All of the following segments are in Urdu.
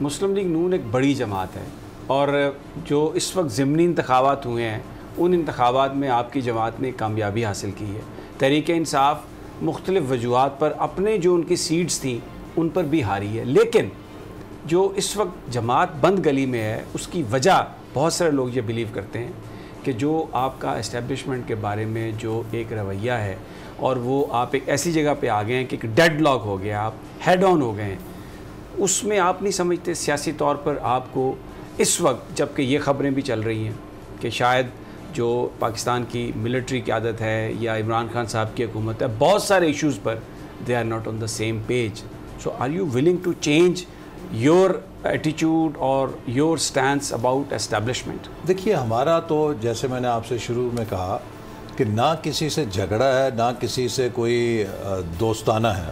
مسلم لیگ نون ایک بڑی جماعت ہے اور جو اس وقت ضمنی انتخابات ہوئے ہیں ان انتخابات میں آپ کی جماعت نے کامیابی حاصل کی ہے. تحریک انصاف مختلف وجوہات پر اپنے جو ان کی سیٹس تھیں ان پر بھی ہاری ہے, لیکن جو اس وقت جماعت بند گلی میں ہے اس کی وجہ بہت سارے لوگ یہ بلیو کرتے ہیں کہ جو آپ کا اسٹیبلشمنٹ کے بارے میں جو ایک رویہ ہے اور وہ آپ ایک ایسی جگہ پہ آ گئے ہیں کہ ایک ڈیڈ لاک ہو گیا, آپ ہیڈ آن ہو گئے ہیں. اس میں آپ نہیں سمجھتے سیاسی طور پر آپ کو اس وقت, جب کہ یہ خبریں بھی چل رہی ہیں کہ شاید جو پاکستان کی ملٹری قیادت ہے یا عمران خان صاحب کی حکومت ہے, بہت سارے ایشوز پر they are not on the same page. So are you willing to change your ایٹیچیوڈ اور یور اسٹینس اباؤٹ اسٹیبلشمنٹ؟ دیکھیے ہمارا تو جیسے میں نے آپ سے شروع میں کہا کہ نہ کسی سے جھگڑا ہے نہ کسی سے کوئی دوستانہ ہے.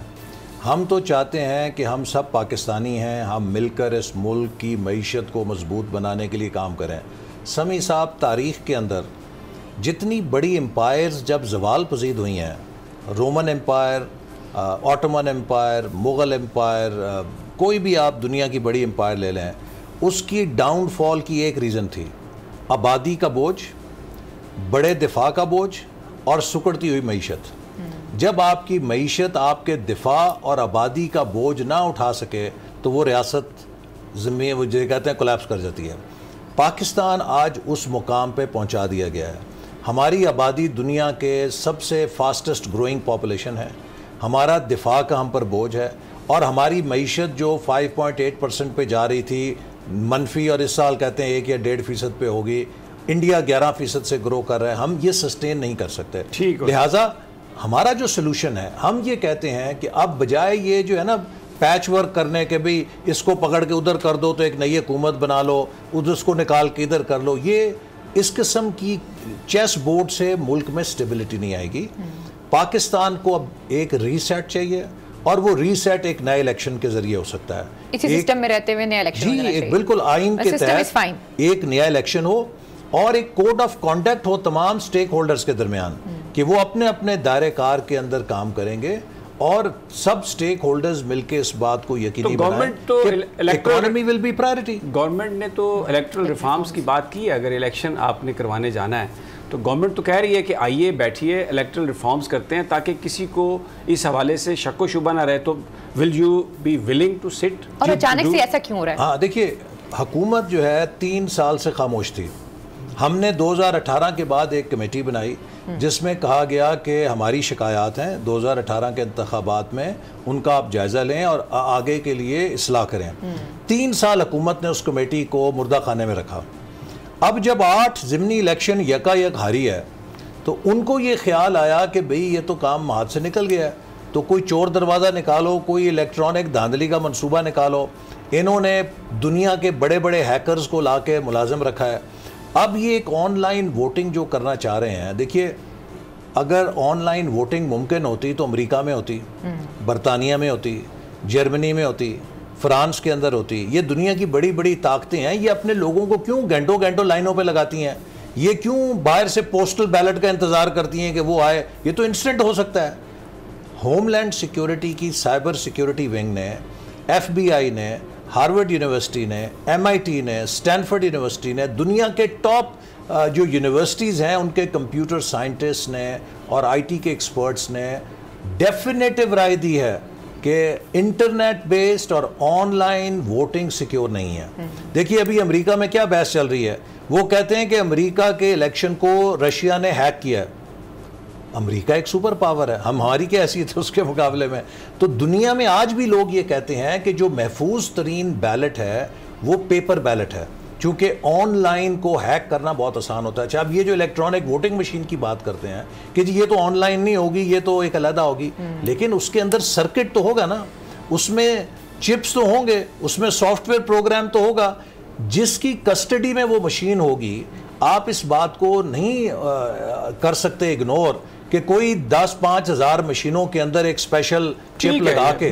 ہم تو چاہتے ہیں کہ ہم سب پاکستانی ہیں, ہم مل کر اس ملک کی معیشت کو مضبوط بنانے کے لیے کام کریں. سمیع صاحب, تاریخ کے اندر جتنی بڑی امپائرز جب زوال پذیر ہوئی ہیں, Roman empire, Ottoman empire, Mughal empire, کوئی بھی آپ دنیا کی بڑی امپائر لے لیں, اس کی ڈاؤن فال کی ایک ریزن تھی آبادی کا بوجھ, بڑے دفاع کا بوجھ اور سکڑتی ہوئی معیشت. جب آپ کی معیشت آپ کے دفاع اور آبادی کا بوجھ نہ اٹھا سکے تو وہ ریاست زمین وہ جو کہتے ہیں کولیپس کر جاتی ہے. پاکستان آج اس مقام پہ پہنچا دیا گیا ہے. ہماری آبادی دنیا کے سب سے فاسٹسٹ گروئنگ پاپولیشن ہے, ہمارا دفاع کا ہم پر بوجھ ہے اور ہماری معیشت جو 5.8% پہ جا رہی تھی منفی, اور اس سال کہتے ہیں 1 یا 1.5% پہ ہوگی, انڈیا 11% سے گرو کر رہا ہے, ہم یہ سسٹین نہیں کر سکتے. لہٰذا ہمارا جو سلوشن ہے, ہم یہ کہتے ہیں کہ اب بجائے یہ جو ہے نا پیچ ورک کرنے کے بھی اس کو پکڑ کے ادھر کر دو تو ایک نئی حکومت بنا لو, ادھر اس کو نکال کے ادھر کر لو, یہ اس قسم کی چیس بورڈ سے ملک میں سٹیبلٹی نہیں آئے گی. پاکستان کو اب ایک ری سیٹ چاہیے اور وہ ری سیٹ ایک نئے الیکشن کے ذریعے ہو سکتا ہے. اسی سسٹم میں رہتے ہوئے نیا الیکشن ہونا چاہیے. بالکل آئین کے تحت ایک نیا الیکشن ہو اور ایک کوڈ آف کانڈکٹ ہو تمام سٹیک ہولڈرز کے درمیان کہ وہ اپنے اپنے دائرے کار کے اندر کام کریں گے اور سب سٹیک ہولڈرز مل کے اس بات کو یقینی بنائیں کہ economy will be priority. Government نے تو الیکٹرل ریفارمز کی بات کی ہے. اگر الیکشن آپ نے کروانے جانا ہے تو گورنمنٹ تو کہہ رہی ہے کہ آئیے بیٹھیے الیکٹرل ریفارمز کرتے ہیں تاکہ کسی کو اس حوالے سے شک و شبہ نہ رہے. تو will you be willing to sit? اور اچانک سے ایسا کیوں ہو رہا ہے؟ ہاں دیکھیے, حکومت جو ہے 3 سال سے خاموش تھی. ہم نے 2018 کے بعد ایک کمیٹی بنائی جس میں کہا گیا کہ ہماری شکایات ہیں 2018 کے انتخابات میں, ان کا آپ جائزہ لیں اور آگے کے لیے اصلاح کریں. 3 سال حکومت نے اس کمیٹی کو مردہ خانے میں رکھا. اب جب 8 ضمنی الیکشن یکا یک ہاری ہے تو ان کو یہ خیال آیا کہ بھئی یہ تو کام ہاتھ سے نکل گیا ہے, تو کوئی چور دروازہ نکالو, کوئی الیکٹرانک دھاندلی کا منصوبہ نکالو. انہوں نے دنیا کے بڑے بڑے ہیکرز کو لا کے ملازم رکھا ہے. اب یہ ایک آن لائن ووٹنگ جو کرنا چاہ رہے ہیں, دیکھیے اگر آن لائن ووٹنگ ممکن ہوتی تو امریکہ میں ہوتی, برطانیہ میں ہوتی, جرمنی میں ہوتی, فرانس کے اندر ہوتی. یہ دنیا کی بڑی بڑی طاقتیں ہیں, یہ اپنے لوگوں کو کیوں گھنٹوں گھنٹوں لائنوں پہ لگاتی ہیں؟ یہ کیوں باہر سے پوسٹل بیلٹ کا انتظار کرتی ہیں کہ وہ آئے؟ یہ تو انسٹنٹ ہو سکتا ہے. ہوم لینڈ سیکیورٹی کی سائبر سیکیورٹی ونگ نے, ایف بی آئی نے, ہارورڈ یونیورسٹی نے, ایم آئی ٹی نے, اسٹینفورڈ یونیورسٹی نے, دنیا کے ٹاپ جو یونیورسٹیز ہیں ان کے کمپیوٹر سائنٹسٹ نے اور آئی ٹی کے ایکسپرٹس نے ڈیفینیٹو رائے دی ہے کہ انٹرنیٹ بیسڈ اور آن لائن ووٹنگ سیکیور نہیں ہے. دیکھیے ابھی امریکہ میں کیا بحث چل رہی ہے, وہ کہتے ہیں کہ امریکہ کے الیکشن کو رشیا نے ہیک کیا ہے. امریکہ ایک سپر پاور ہے, ہماری کیا حیثیت ہے اس کے مقابلے میں؟ تو دنیا میں آج بھی لوگ یہ کہتے ہیں کہ جو محفوظ ترین بیلٹ ہے وہ پیپر بیلٹ ہے, چونکہ آن لائن کو ہیک کرنا بہت آسان ہوتا ہے. اچھا اب یہ جو الیکٹرانک ووٹنگ مشین کی بات کرتے ہیں کہ جی یہ تو آن لائن نہیں ہوگی, یہ تو ایک علیحدہ ہوگی, لیکن اس کے اندر سرکٹ تو ہوگا نا, اس میں چپس تو ہوں گے, اس میں سافٹ ویئر پروگرام تو ہوگا, جس کی کسٹڈی میں وہ مشین ہوگی. آپ اس بات کو نہیں کر سکتے اگنور کہ کوئی 10-5 ہزار مشینوں کے اندر ایک اسپیشل چپ لگا کے